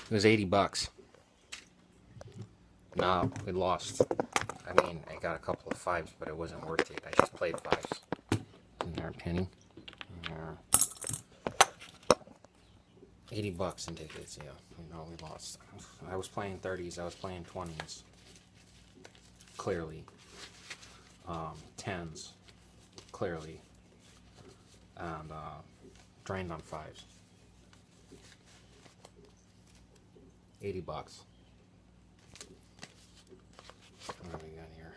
It was 80 bucks. No, we lost. I mean, I got a couple of fives, but it wasn't worth it. I just played fives. Isn't there a penny? Yeah. 80 bucks in tickets, yeah. No, we lost. I was playing 30s, I was playing 20s. Clearly. 10s. Clearly. And drained on fives. 80 bucks. What do we got here?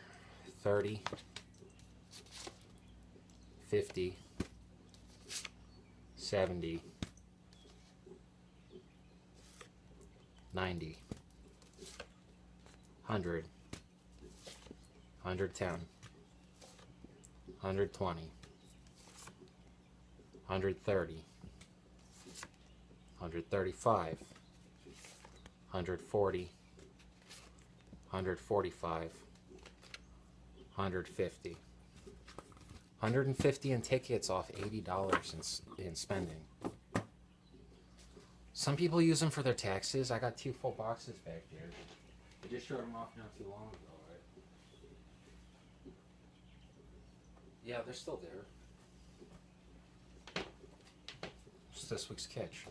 30, 50, 70, 90, 100, 110, 120, 130, 135, 140, 145, 150. 150 in tickets off $80 in spending. Some people use them for their taxes. I got 2 full boxes back there. I just showed them off not too long ago, right? Yeah, they're still there. It's this week's catch.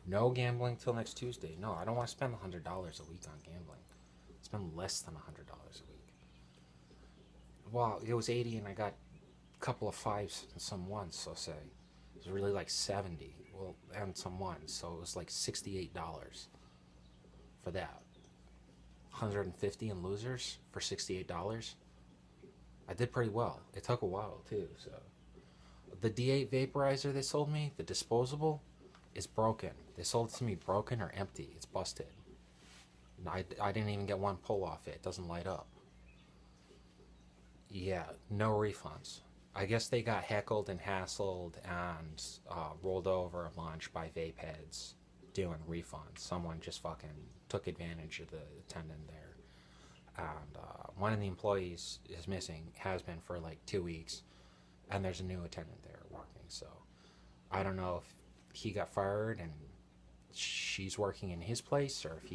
No gambling till next Tuesday. No, I don't want to spend $100 a week on gambling. Spend less than $100 a week. Well, it was 80 and I got a couple of fives and some ones, so say. It was really like 70. Well, and some ones, so it was like $68 for that. 150 in losers for $68. I did pretty well. It took a while too, so. The D8 vaporizer they sold me, the disposable, is broken. They sold it to me broken or empty. It's busted. I didn't even get one pull off it. It doesn't light up. Yeah, no refunds. I guess they got heckled and hassled and rolled over a bunch by vape heads doing refunds. Someone just fucking took advantage of the attendant there. And one of the employees is missing, has been for like 2 weeks, and there's a new attendant there working. So I don't know if he got fired and she's working in his place, or if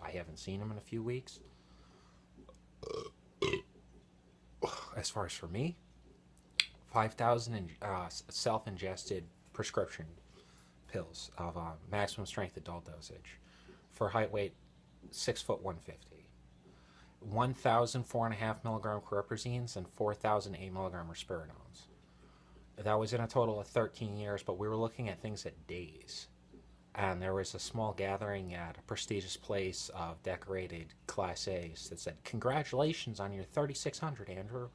I haven't seen him in a few weeks. As far as for me, 5,000 self-ingested prescription pills of maximum strength adult dosage for height weight 6'150". 1,000 4.5 milligram chlorprezines and 4,000 8 milligram risperidones. That was in a total of 13 years, but we were looking at things at days. And there was a small gathering at a prestigious place of decorated Class A's that said, "Congratulations on your 3,600, Andrew."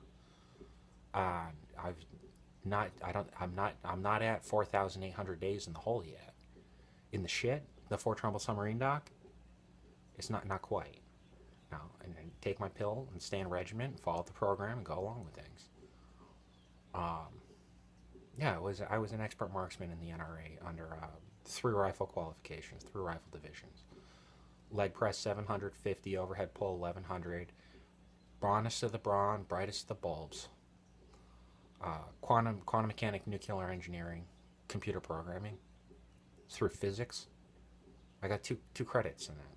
I'm not at 4,800 days in the hole yet. In the shit, the Fort Trumbull submarine dock, it's not quite. No, and take my pill and stay in regiment, follow the program, and go along with things. Yeah, I was an expert marksman in the NRA under 3 rifle qualifications, 3 rifle divisions. Leg press 750, overhead pull 1100, brawnest of the brawn, brightest of the bulbs. Quantum mechanic, nuclear engineering, computer programming, through physics. I got two credits in that.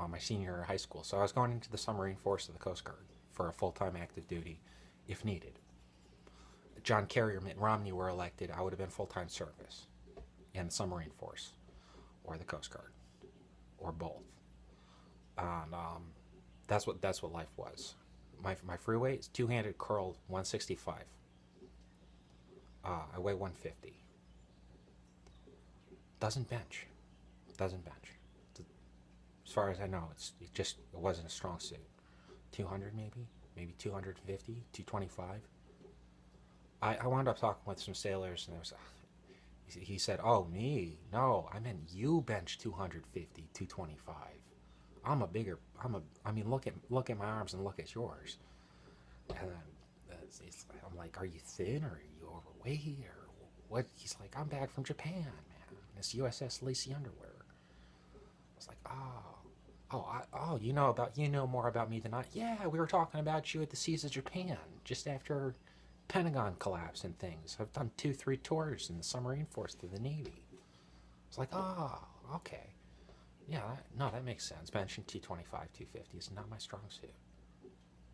My senior year of high school. So I was going into the submarine force of the Coast Guard for a full-time active duty if needed. John Kerry or Mitt Romney were elected, I would have been full-time service in the submarine force or the Coast Guard or both. And that's what life was. My free weight is two-handed curl 165. I weigh 150. Doesn't bench. As far as I know, it wasn't a strong suit. 200 maybe 250, 225. I wound up talking with some sailors, and he said, "Oh, me? No, I meant you bench 250, 225. I mean, look at my arms and look at yours." And I'm like, "Are you thin or are you overweight or what?" He's like, "I'm back from Japan, man. It's USS Lacy Underwear." I was like, you know more about me than I. Yeah, we were talking about you at the seas of Japan just after Pentagon collapse and things. I've done 2-3 tours in the submarine force through the Navy. It's like, Okay. Yeah, no, that makes sense. Benching 225, 250 is not my strong suit.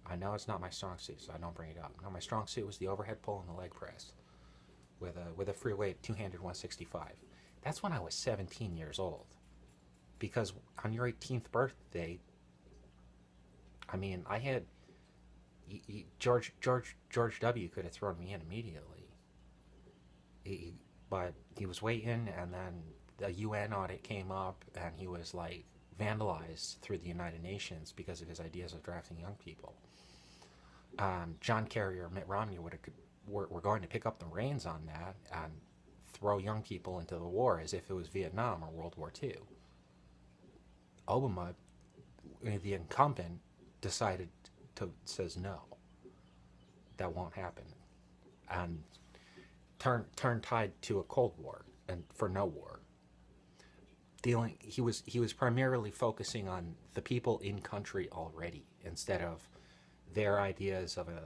I know it's not my strong suit, so I don't bring it up. No, my strong suit was the overhead pull and the leg press with a free weight two-handed 165. That's when I was 17 years old. Because on your 18th birthday, I mean, I had George W. could have thrown me in immediately. He, but he was waiting, and then the UN audit came up, and he was like vandalized through the United Nations because of his ideas of drafting young people. John Kerry or Mitt Romney were going to pick up the reins on that and throw young people into the war as if it was Vietnam or World War II. Obama, the incumbent, decided to says no, that won't happen, and turn tide to a Cold War and for no war. He was primarily focusing on the people in country already instead of their ideas of a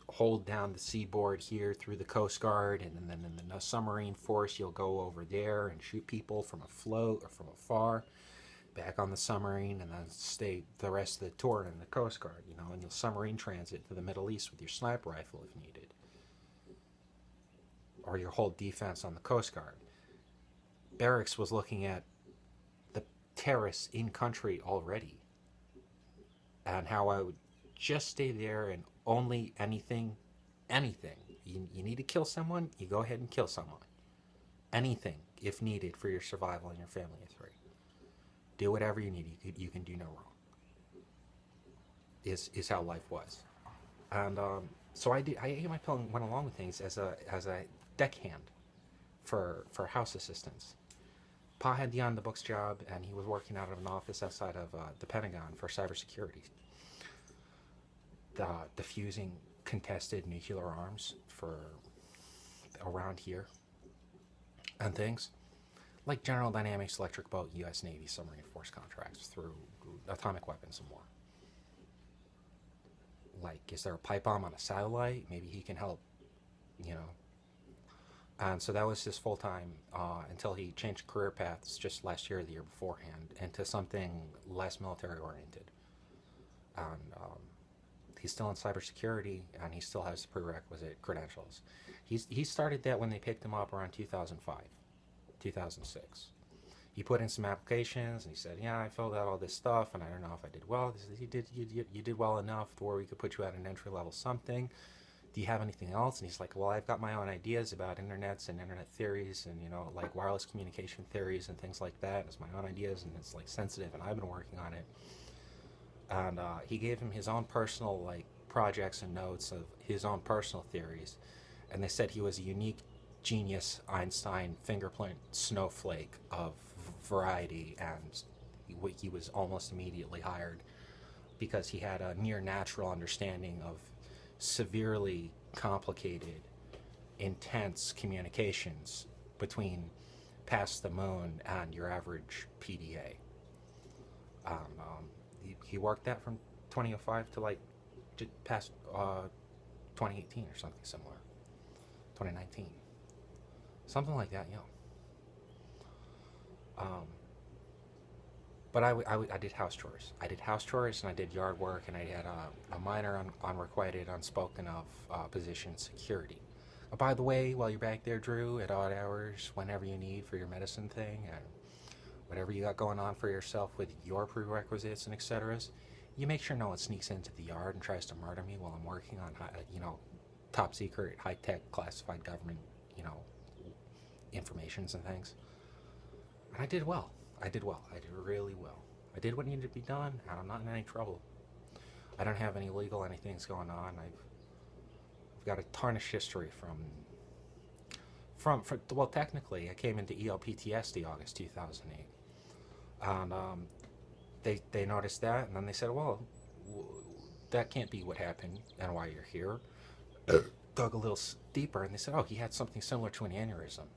hold down the seaboard here through the Coast Guard, and then in the submarine force you'll go over there and shoot people from afloat or from afar back on the submarine, and then stay the rest of the tour in the Coast Guard, and you'll submarine transit to the Middle East with your sniper rifle if needed, or your whole defense on the Coast Guard. Barracks was looking at the terrorists in country already, and how I would just stay there and only anything. You need to kill someone, you go ahead and kill someone. Anything, if needed, for your survival and your family of three. Do whatever you need. You can do no wrong. Is how life was, and so I ate my pill and went along with things as a deckhand for house assistants. Pa had the on the books job, and he was working out of an office outside of the Pentagon for cybersecurity, diffusing contested nuclear arms for around here and things. Like General Dynamics, Electric Boat, U.S. Navy submarine force contracts through atomic weapons and more. Like, is there a pipe bomb on a satellite? Maybe he can help, And so that was his full time until he changed career paths just last year or the year beforehand into something less military oriented. And he's still in cybersecurity, and he still has the prerequisite credentials. He started that when they picked him up around 2005. 2006. He put in some applications, and he said, "Yeah, I filled out all this stuff, and I don't know if I did well." He said, "You did well enough to where we could put you at an entry level something. Do you have anything else?" And he's like, "Well, I've got my own ideas about internets and internet theories, and like wireless communication theories and things like that. It's my own ideas, and it's like sensitive, and I've been working on it." And he gave him his own personal like projects and notes of his own personal theories, and they said he was a unique genius Einstein fingerprint snowflake of variety, and he was almost immediately hired because he had a near natural understanding of severely complicated, intense communications between past the moon and your average PDA. He worked that from 2005 to like past 2018 or something similar, 2019. Something like that, But I did house chores. I did house chores, and I did yard work, and I had a minor unrequited, unspoken of position security. By the way, while you're back there, Drew, at odd hours, whenever you need for your medicine thing, and whatever you got going on for yourself with your prerequisites and etc., you make sure no one sneaks into the yard and tries to murder me while I'm working on, top secret, high-tech, classified government, informations and things. And I did well. I did really well. I did what needed to be done, and I'm not in any trouble. I don't have any legal anything's going on. I've got a tarnished history from well, technically, I came into ELPTSD August 2008, and they noticed that, and then they said, well, that can't be what happened and why you're here. Dug a little deeper, and they said, oh, he had something similar to an aneurysm.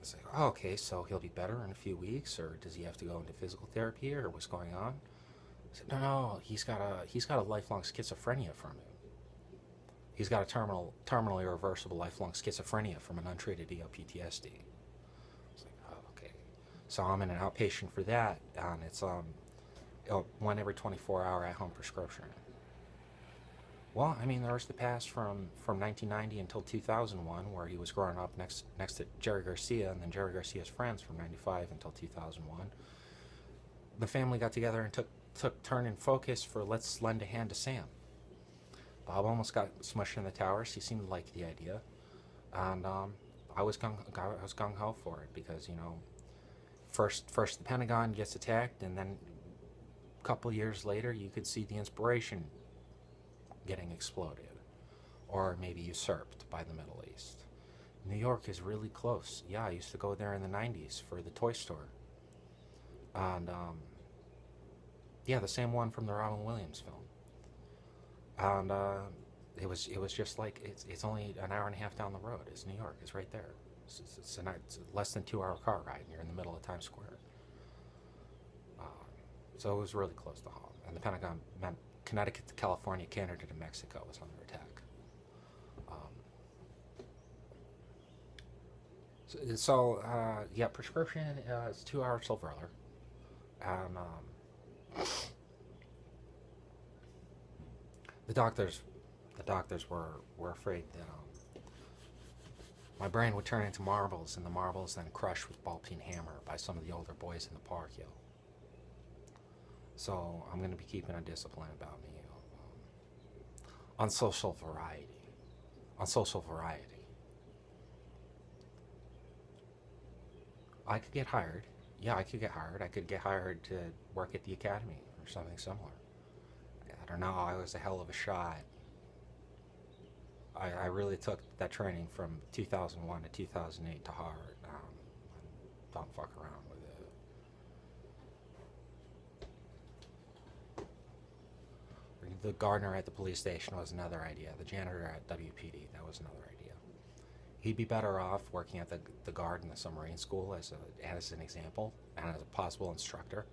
I said, oh, okay, so he'll be better in a few weeks, or does he have to go into physical therapy, or what's going on? I said, no, he's got a lifelong schizophrenia from it. He's got a terminally irreversible lifelong schizophrenia from an untreated ELPTSD. I was like, oh, okay. So I'm in an outpatient for that, and it's one every 24-hour at-home prescription. Well, I mean, there was the past from 1990 until 2001, where he was growing up next to Jerry Garcia, and then Jerry Garcia's friends from 95 until 2001. The family got together and took turn in focus for let's lend a hand to Sam. Bob almost got smushed in the towers. He seemed to like the idea, and I was gung ho for it because first the Pentagon gets attacked, and then a couple years later you could see the inspiration getting exploded or maybe usurped by the Middle East. New York is really close. Yeah, I used to go there in the 90s for the toy store. And yeah, the same one from the Robin Williams film. And it was just like it's only an hour and a half down the road. It's New York. It's right there. It's a less than 2 hour car ride, and you're in the middle of Times Square. So it was really close to home. And the Pentagon meant Connecticut to California, Canada to Mexico was under attack. Yeah, prescription is 2 hours Silverler, and the doctors were afraid that my brain would turn into marbles, and the marbles then crushed with ball-peen hammer by some of the older boys in the park, yo. So I'm going to be keeping a discipline about me on social variety. I could get hired. Yeah, I could get hired. I could get hired to work at the academy or something similar. I don't know. I was a hell of a shot. I really took that training from 2001 to 2008 to heart. Don't fuck around with it. The gardener at the police station was another idea. The janitor at WPD, that was another idea. He'd be better off working at the guard in the submarine school as an example and as a possible instructor.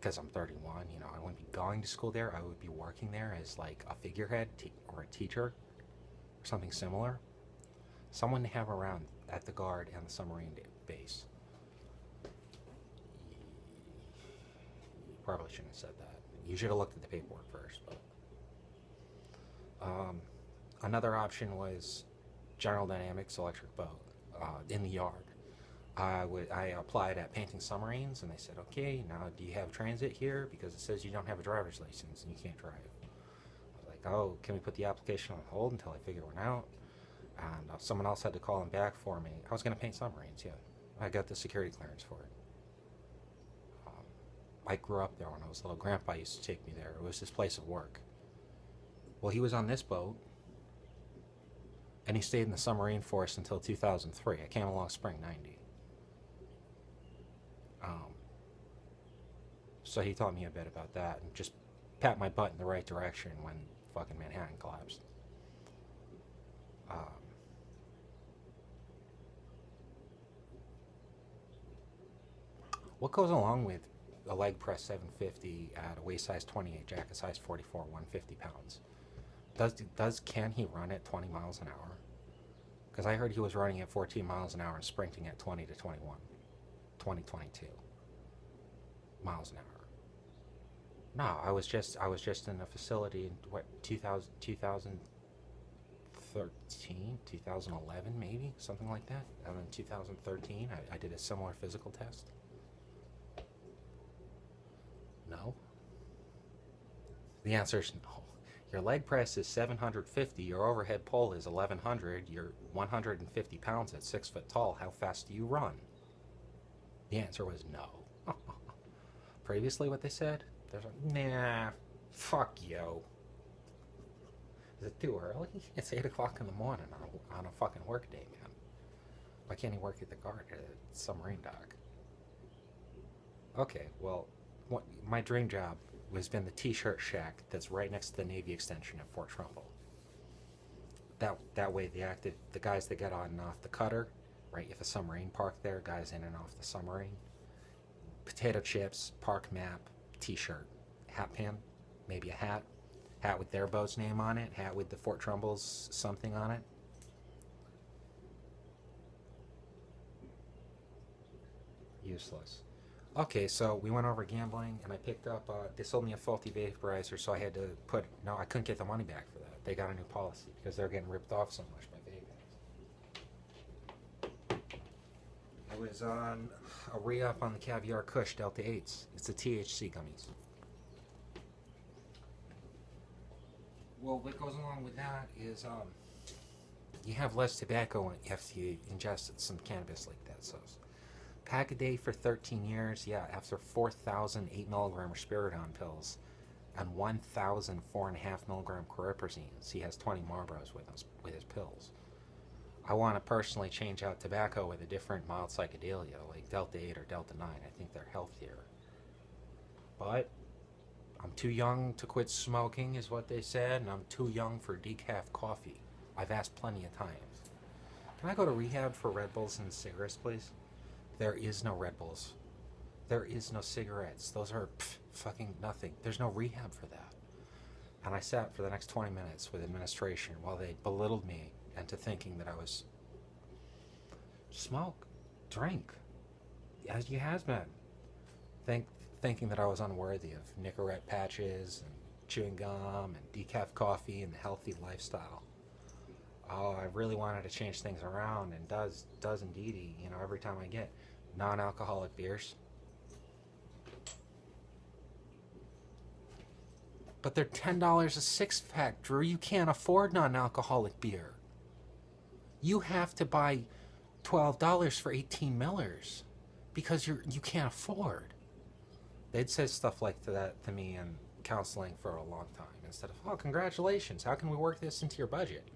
Because I'm 31, I wouldn't be going to school there. I would be working there as like a figurehead or a teacher or something similar. Someone to have around at the guard and the submarine base. You probably shouldn't have said that. You should have looked at the paperwork first. But another option was General Dynamics electric boat in the yard. I applied at Painting Submarines, and they said, okay, now do you have transit here? Because it says you don't have a driver's license and you can't drive. I was like, oh, can we put the application on hold until I figure one out? And someone else had to call him back for me. I was going to paint submarines, yeah. I got the security clearance for it. I grew up there when I was little. Grandpa used to take me there. It was his place of work. Well, he was on this boat, and he stayed in the submarine force until 2003. I came along spring 90. So he taught me a bit about that and just pat my butt in the right direction when fucking Manhattan collapsed. What goes along with a leg press 750 at a waist size 28, jacket size 44, 150 pounds? Can he run at 20 miles an hour? Because I heard he was running at 14 miles an hour and sprinting at 20 to 21, 22 miles an hour. No, I was just in a facility in 2013, 2011 maybe, something like that. And in 2013, I did a similar physical test. No. The answer is no. Your leg press is 750, your overhead pull is 1100, you're 150 pounds at 6 foot tall. How fast do you run? The answer was no. Previously what they said? There's nah, fuck yo. Is it too early? It's 8 o'clock in the morning on a fucking work day, man. Why can't he work at the guard at a submarine dock? Okay, well, my dream job has been the T-shirt shack that's right next to the Navy extension at Fort Trumbull. That way the guys that get on and off the cutter, right, if a submarine parked there, guys in and off the submarine, potato chips, park map, T-shirt, hat pin, maybe a hat with their boat's name on it, hat with the Fort Trumbull's something on it. Useless. Okay, so we went over gambling, and I picked up. They sold me a faulty vaporizer, so I had to put. No, I couldn't get the money back for that. They got a new policy because they're getting ripped off so much by vaping. I was on a re-up on the Caviar Kush Delta 8s. It's the THC gummies. Well, what goes along with that is you have less tobacco after you ingest some cannabis like that. So, pack a day for 13 years. Yeah, after 4,000 8 milligram risperidone pills and 1,000 4.5 milligram cariprazines, he has 20 Marlboros with his pills. I want to personally change out tobacco with a different mild psychedelia like Delta 8 or Delta 9. I think they're healthier. But I'm too young to quit smoking, is what they said, and I'm too young for decaf coffee. I've asked plenty of times. Can I go to rehab for Red Bulls and cigarettes, please? There is no Red Bulls. There is no cigarettes. Those are fucking nothing. There's no rehab for that. And I sat for the next 20 minutes with administration while they belittled me into thinking that I was smoke, drink, as you has been. Thinking that I was unworthy of Nicorette patches and chewing gum and decaf coffee and the healthy lifestyle. Oh, I really wanted to change things around, and does indeedy, every time I get non-alcoholic beers. But they're $10 a six-pack, Drew. You can't afford non-alcoholic beer. You have to buy $12 for 18 millers because you can't afford. They'd say stuff like that to me in counseling for a long time instead of, oh, congratulations, how can we work this into your budget?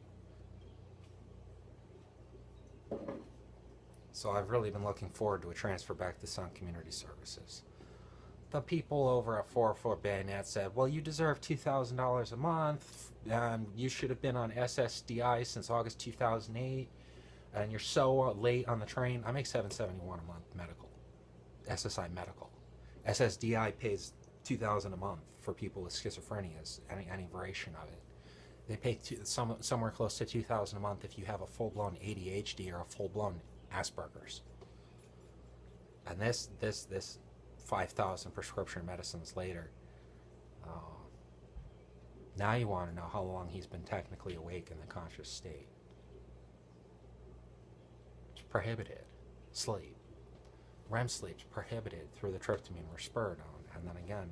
So I've really been looking forward to a transfer back to Sun Community Services. The people over at 404 Bayonet said, well, you deserve $2,000 a month, and you should have been on SSDI since August 2008, and you're so late on the train. I make $771 a month medical, SSI medical. SSDI pays $2,000 a month for people with schizophrenia, any variation of it. They pay somewhere close to $2,000 a month if you have a full-blown ADHD or a full-blown Asperger's. And this 5,000 prescription medicines later, now you want to know how long he's been technically awake in the conscious state. It's prohibited. Sleep. REM sleep's prohibited through the tryptamine risperidone, and then again,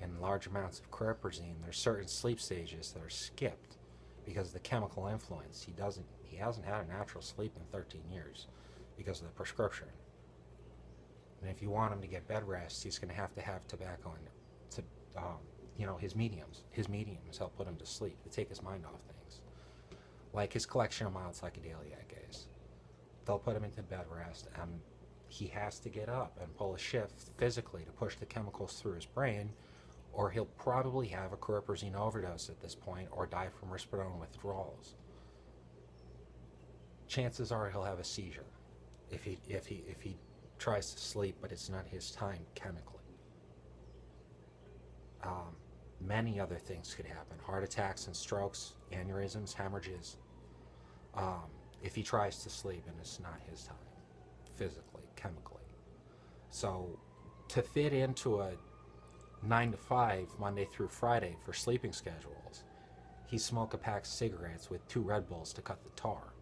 in large amounts of cariprazine, there's certain sleep stages that are skipped because of the chemical influence. He hasn't had a natural sleep in 13 years because of the prescription. And if you want him to get bed rest, he's going to have tobacco and his mediums help put him to sleep, to take his mind off things. Like his collection of mild psychedelia, I guess. They'll put him into bed rest, and he has to get up and pull a shift physically to push the chemicals through his brain, or he'll probably have a cariprazine overdose at this point, or die from risperidone withdrawals. Chances are he'll have a seizure if he tries to sleep, but it's not his time chemically. Many other things could happen: heart attacks and strokes, aneurysms, hemorrhages. If he tries to sleep and it's not his time, physically, chemically. So, to fit into a 9 to 5 Monday through Friday for sleeping schedules, he smoked a pack of cigarettes with 2 Red Bulls to cut the tar.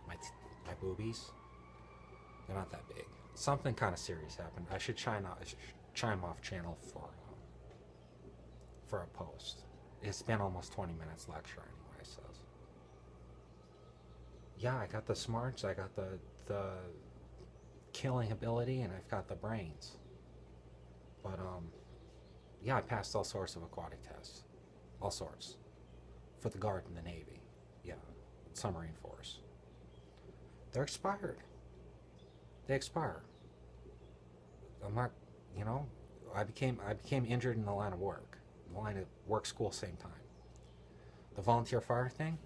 My boobies, they're not that big. Something kind of serious happened. I should chime off channel for a post. It's been almost 20 minutes lecture anyway, so. Yeah, I got the smarts, I got the killing ability, and I've got the brains. But, yeah, I passed all sorts of aquatic tests. All sorts. For the Guard and the Navy. Yeah, Submarine Force. They're expired. They expire. I'm not, I became injured in the line of work. The line of work, school, same time. The volunteer fire thing,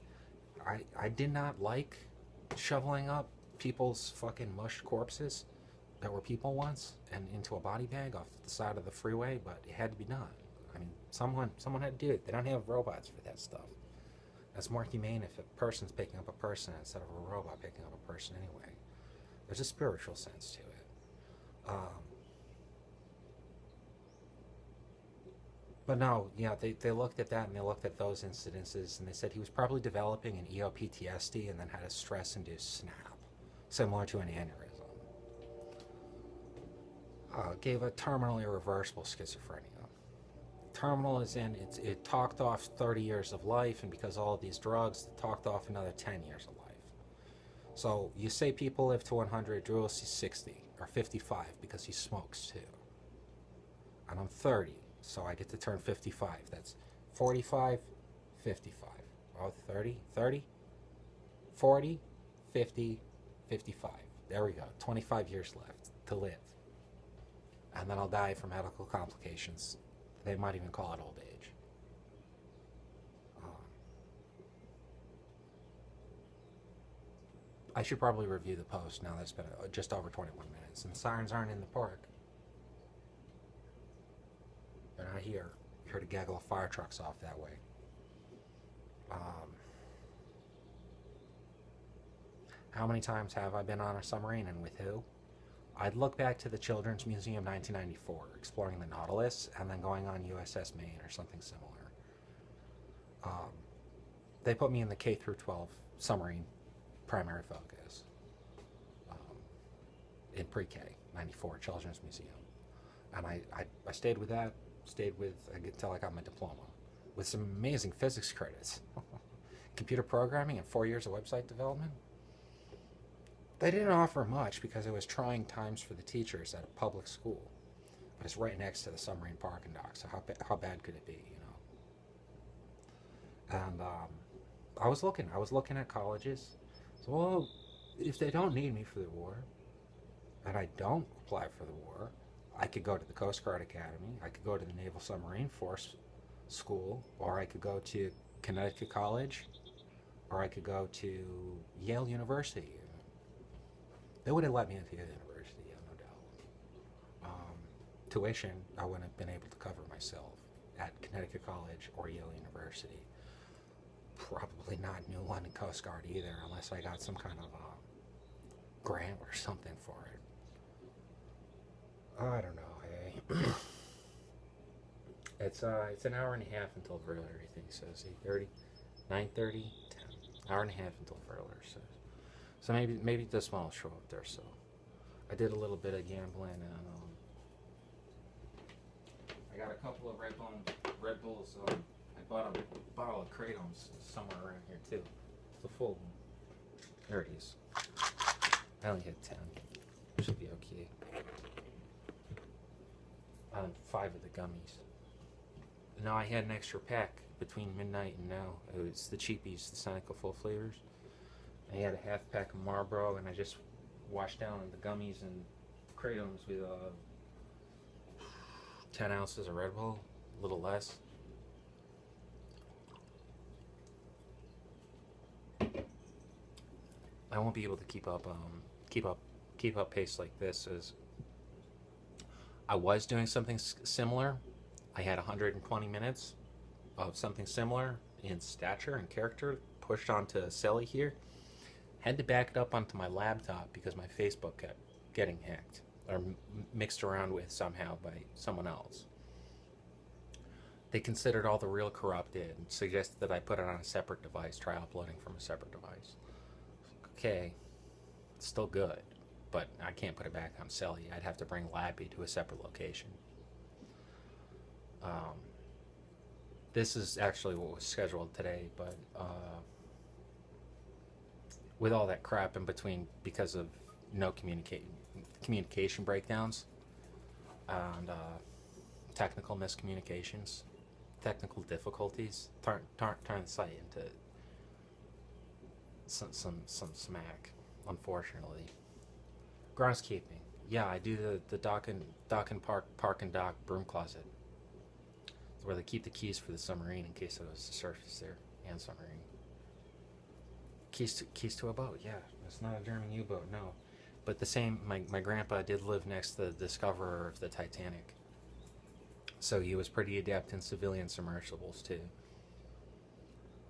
I did not like shoveling up people's fucking mushed corpses that were people once and into a body bag off the side of the freeway, but it had to be done. I mean, someone had to do it. They don't have robots for that stuff. That's more humane if a person's picking up a person instead of a robot picking up a person anyway. There's a spiritual sense to it. But no, yeah, they looked at that and they looked at those incidences and they said he was probably developing an EOPTSD and then had a stress-induced snap, similar to an aneurysm. Gave a terminal irreversible schizophrenia. Terminal is in, it talked off 30 years of life, and because all of these drugs, it talked off another 10 years of life. So you say people live to 100, Drew will see 60 or 55 because he smokes too. And I'm 30, so I get to turn 55. That's 45, 55. Oh, 30, 30, 40, 50, 55. There we go. 25 years left to live. And then I'll die from medical complications. They might even call it old age. I should probably review the post now that it's been just over 21 minutes. And the sirens aren't in the park. They're not here. You heard a gaggle of fire trucks off that way. How many times have I been on a submarine and with who? I'd look back to the Children's Museum 1994, exploring the Nautilus, and then going on USS Maine or something similar. They put me in the K through 12 submarine primary focus in pre-K, 94, Children's Museum. And I stayed with that, until I got my diploma, with some amazing physics credits. Computer programming and 4 years of website development. They didn't offer much because it was trying times for the teachers at a public school. But it's right next to the submarine park and dock, so how bad could it be, you know? And I was looking at colleges. So, well, if they don't need me for the war, and I don't apply for the war, I could go to the Coast Guard Academy, I could go to the Naval Submarine Force School, or I could go to Connecticut College, or I could go to Yale University. They would have let me into the university, yeah, no doubt. Tuition, I wouldn't have been able to cover myself at Connecticut College or Yale University. Probably not New London Coast Guard either, unless I got some kind of grant or something for it. I don't know, hey. It's an hour and a half until Verler, I think says 8:30, 9:30, 10. Hour and a half until Verler says. So maybe this one will show up there. So I did a little bit of gambling, and I got a couple of Red Bulls. I bought a bottle of Kratos somewhere around here too. It's a full one. There it is. I only hit 10. Should be okay. On 5 of the gummies. Now I had an extra pack between midnight and now. It was the cheapies, the Seneca full flavors. I had a half pack of Marlboro, and I just washed down the gummies and Kratos with 10 ounces of Red Bull, a little less. I won't be able to keep up pace like this. As I was doing something similar. I had 120 minutes of something similar in stature and character pushed onto Celly here. Had to back it up onto my laptop because my Facebook kept getting hacked or mixed around with somehow by someone else. They considered all the real corrupted and suggested that I put it on a separate device, try uploading from a separate device. Okay, it's still good, but I can't put it back on Celly. I'd have to bring Lappy to a separate location. This is actually what was scheduled today, but with all that crap in between because of no communication breakdowns and technical miscommunications, technical difficulties, turn the site into some smack, unfortunately. Groundskeeping. Yeah, I do the dock and park and dock broom closet. It's where they keep the keys for the submarine in case it was to surface there, and submarine. Keys to a boat, yeah. It's not a German U-boat, no. But the same, my grandpa did live next to the discoverer of the Titanic. So he was pretty adept in civilian submersibles, too.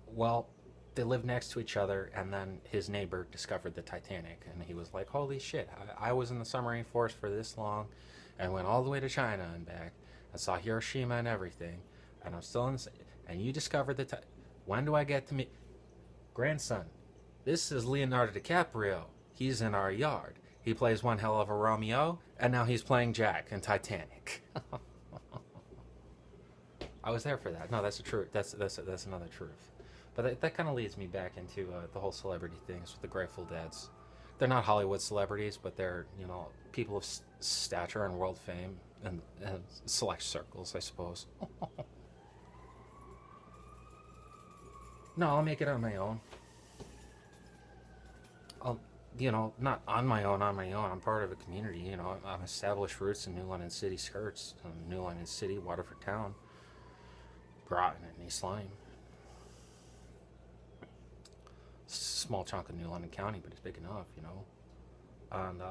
Well, they lived next to each other, and then his neighbor discovered the Titanic, and he was like, "Holy shit! I was in the submarine force for this long, and went all the way to China and back. I saw Hiroshima and everything, and I'm still in. And you discovered the when do I get to meet grandson? This is Leonardo DiCaprio. He's in our yard. He plays one hell of a Romeo, and now he's playing Jack in Titanic." I was there for that. No, that's a truth. That's another truth. But that kind of leads me back into the whole celebrity things with the Grateful Deads. They're not Hollywood celebrities, but they're people of stature and world fame and select circles, I suppose. No, I'll make it on my own. I'll, not on my own. I'm part of a community. I'm established roots in New London City skirts, New London City, Waterford Town, Groton, and East Lyme. Small chunk of New London County, but it's big enough, And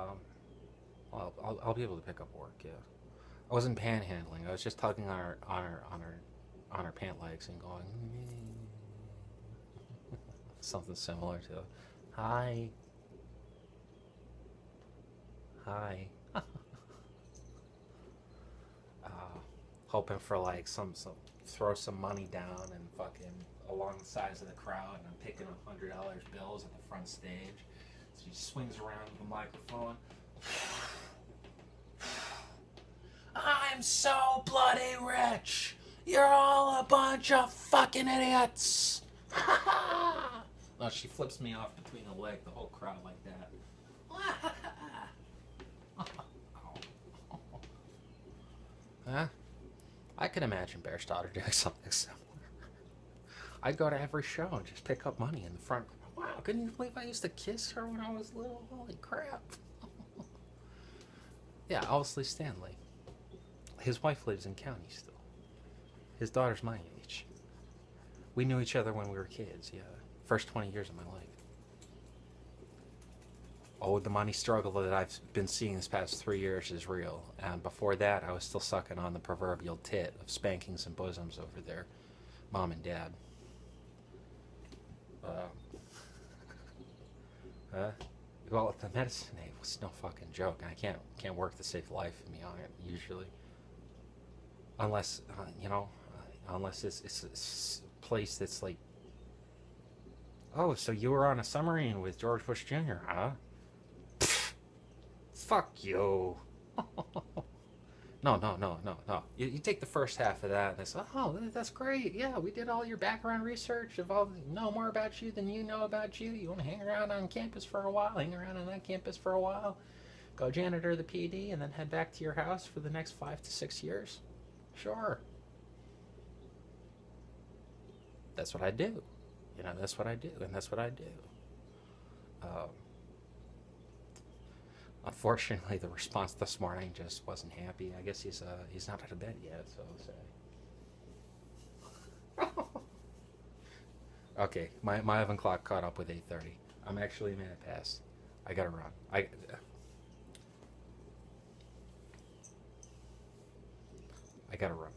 I'll be able to pick up work. Yeah, I wasn't panhandling. I was just tugging on her pant legs and going something similar to hi. Hoping for like some throw some money down and fucking along the sides of the crowd, and I'm picking up $100 bills at the front stage. So he swings around with the microphone. "I'm so bloody rich. You're all a bunch of fucking idiots." No, she flips me off between the leg, the whole crowd like that. Huh? I could imagine Bear's-daughter doing something similar. I'd go to every show and just pick up money in the front. Wow, couldn't you believe I used to kiss her when I was little? Holy crap. Yeah, Owsley Stanley. His wife lives in county still. His daughter's my age. We knew each other when we were kids, yeah. First 20 years of my life. Oh, the money struggle that I've been seeing this past 3 years is real. And before that, I was still sucking on the proverbial tit of spankings and bosoms over there. Mom and Dad. Well, the medicine aid was no fucking joke. I can't work to save life of me on it usually, unless unless it's a place that's like, "Oh, so you were on a submarine with George Bush Jr., huh?" Pfft, fuck you. No. You take the first half of that and it's, "Oh, that's great. Yeah, we did all your background research, know more about you than you know about you. You want to hang around on campus for a while, hang around on that campus for a while, go janitor the PD, and then head back to your house for the next 5 to 6 years. Sure." That's what I do. That's what I do, and that's what I do. Unfortunately, the response this morning just wasn't happy. I guess he's not out of bed yet, so I'll say. Okay, my 11 o'clock caught up with 8:30. I'm actually a minute past. I gotta run. I gotta run.